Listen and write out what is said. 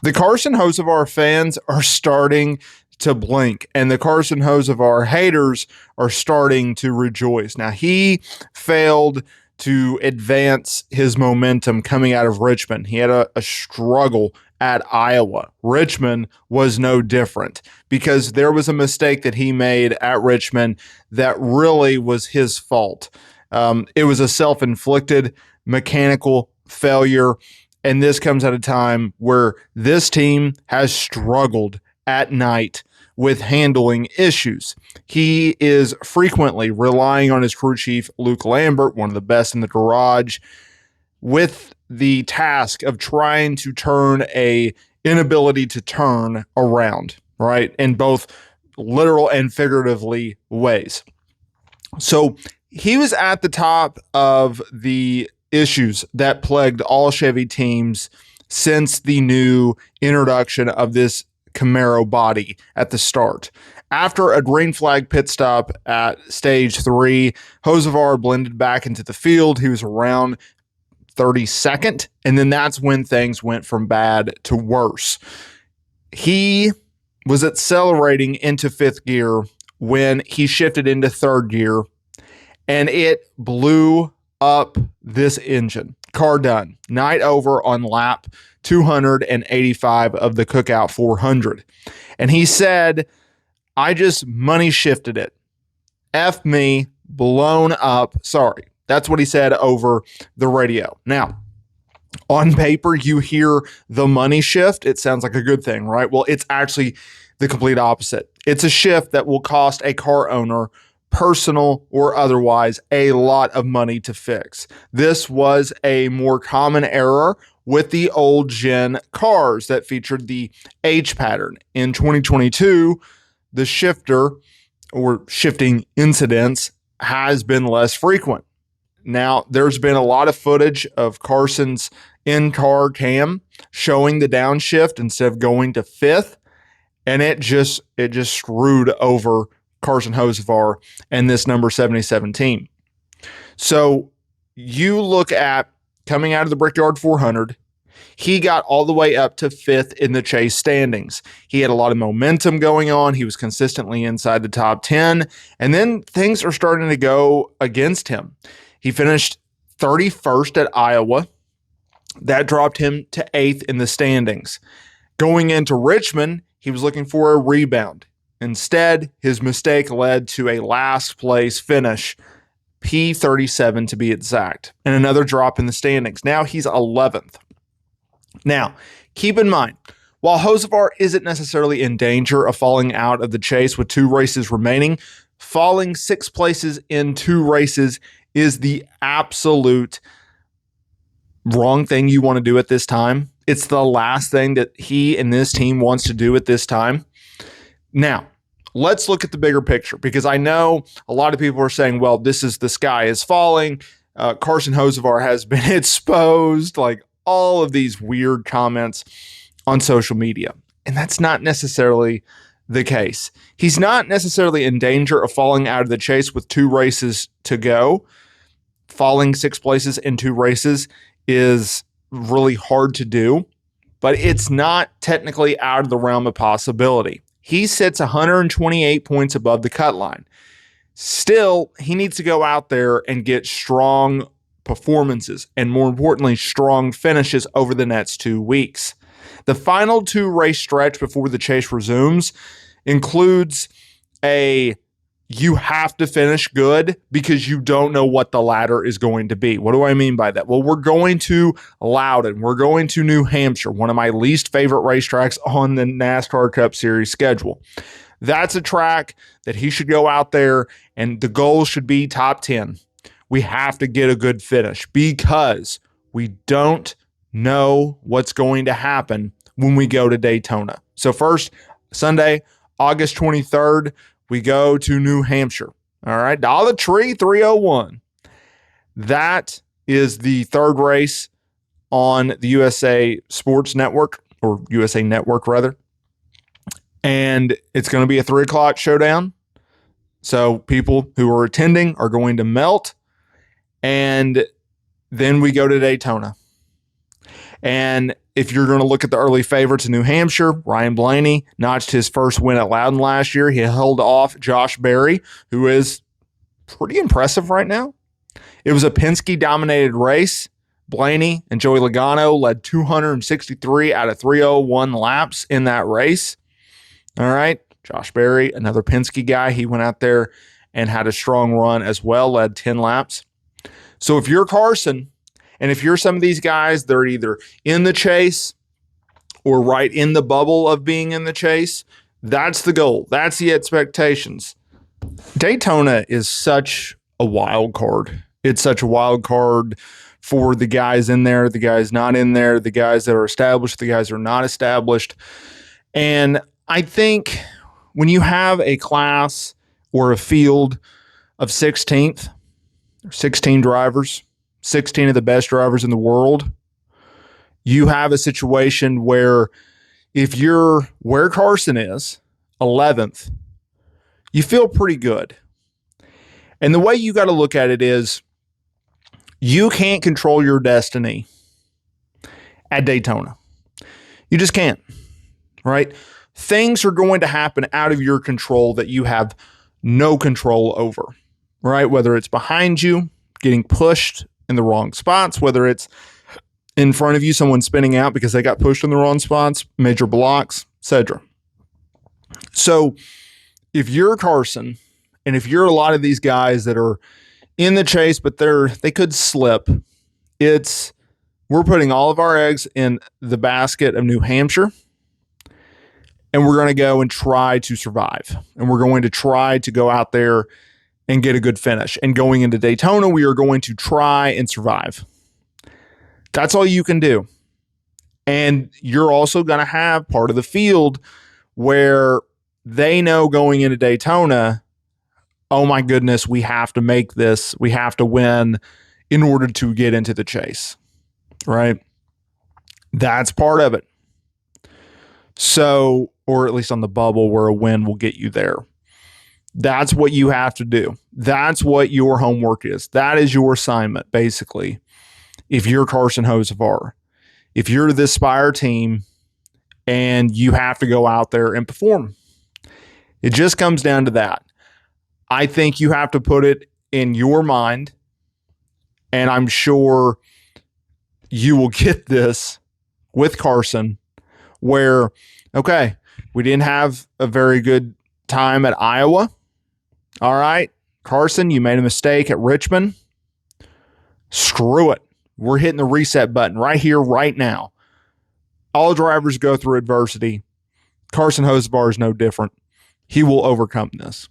The Carson Hocevar fans are starting to blink, and the Carson Hocevar haters are starting to rejoice. Now, he failed to advance his momentum coming out of Richmond. He had a struggle at Iowa. Richmond was no different because there was a mistake that he made at Richmond that really was his fault. It was a self-inflicted mechanical failure, and this comes at a time where this team has struggled at night with handling issues. He is frequently relying on his crew chief, Luke Lambert, one of the best in the garage, with the task of trying to turn a inability to turn around, right? In both literal and figuratively ways. So he was at the top of the issues that plagued all Chevy teams since the new introduction of this Camaro body at the start. After a green flag pit stop at stage 3, Hocevar blended back into the field. He was around 32nd, and then that's when things went from bad to worse. He was accelerating into 5th gear when he shifted into 3rd gear, and it blew up this engine. Car done. Night over on lap 285 of the Cookout 400. And he said, I just money shifted it. F me, blown up. Sorry. That's what he said over the radio. Now, on paper, you hear the money shift. It sounds like a good thing, right? Well, it's actually the complete opposite. It's a shift that will cost a car owner, personal or otherwise, a lot of money to fix. This was a more common error with the old gen cars that featured the H pattern. In 2022, the shifter or shifting incidents has been less frequent. Now, there's been a lot of footage of Carson's in-car cam showing the downshift instead of going to 5th, and it just screwed over Carson Hocevar and this number 77 team. So you look at coming out of the Brickyard 400, he got all the way up to 5th in the chase standings. He had a lot of momentum going on. He was consistently inside the top 10, and then things are starting to go against him. He finished 31st at Iowa. That dropped him to 8th in the standings. Going into Richmond, he was looking for a rebound. Instead, his mistake led to a last place finish, P37 to be exact, and another drop in the standings. Now he's 11th. Now, keep in mind, while Hocevar isn't necessarily in danger of falling out of the chase with 2 races remaining, falling 6 places in 2 races is the absolute wrong thing you want to do at this time. It's the last thing that he and this team wants to do at this time. Now, let's look at the bigger picture, because I know a lot of people are saying, well, the sky is falling. Carson Hocevar has been exposed, like all of these weird comments on social media. And that's not necessarily the case. He's not necessarily in danger of falling out of the chase with 2 races to go. Falling 6 places in 2 races is really hard to do, but it's not technically out of the realm of possibility. He sits 128 points above the cut line. Still, he needs to go out there and get strong performances and, more importantly, strong finishes over the next 2 weeks. The final 2 race stretch before the chase resumes includes you have to finish good because you don't know what the ladder is going to be. What do I mean by that? Well, we're going to Loudon. We're going to New Hampshire, one of my least favorite racetracks on the NASCAR Cup Series schedule. That's a track that he should go out there, and the goal should be top 10. We have to get a good finish because we don't know what's going to happen when we go to Daytona. So first, Sunday, August 23rd, we go to New Hampshire. All right, Dollar Tree 301. That is the 3rd race on the USA Sports Network, or USA Network, rather. And it's going to be a 3 o'clock showdown. So people who are attending are going to melt. And then we go to Daytona. And if you're going to look at the early favorites in New Hampshire, Ryan Blaney notched his first win at Loudon last year. He held off Josh Berry, who is pretty impressive right now. It was a Penske-dominated race. Blaney and Joey Logano led 263 out of 301 laps in that race. All right. Josh Berry, another Penske guy, he went out there and had a strong run as well, led 10 laps. So if you're Carson, and if you're some of these guys, they're either in the chase or right in the bubble of being in the chase, that's the goal. That's the expectations. Daytona is such a wild card. It's such a wild card for the guys in there, the guys not in there, the guys that are established, the guys that are not established. And I think when you have a class or a field of 16th, 16 drivers, 16 of the best drivers in the world, you have a situation where if you're where Carson is, 11th, you feel pretty good. And the way you got to look at it is you can't control your destiny at Daytona. You just can't, right? Things are going to happen out of your control that you have no control over, right? Whether it's behind you, getting pushed in the wrong spots, whether it's in front of you, someone spinning out because they got pushed in the wrong spots, major blocks, etc. So if you're Carson, and if you're a lot of these guys that are in the chase, but they could slip, we're putting all of our eggs in the basket of New Hampshire, and we're going to go and try to survive. And we're going to try to go out there and get a good finish. And going into Daytona, we are going to try and survive. That's all you can do. And you're also going to have part of the field where they know going into Daytona, oh my goodness, we have to make this, we have to win in order to get into the chase, right? That's part of it. So, or at least on the bubble where a win will get you there. That's what you have to do. That's what your homework is. That is your assignment, basically. If you're Carson Hocevar, if you're this Spire team and you have to go out there and perform, it just comes down to that. I think you have to put it in your mind, and I'm sure you will get this with Carson, where, okay, we didn't have a very good time at Iowa. All right, Carson, you made a mistake at Richmond. Screw it. We're hitting the reset button right here, right now. All drivers go through adversity. Carson Hocevar is no different. He will overcome this.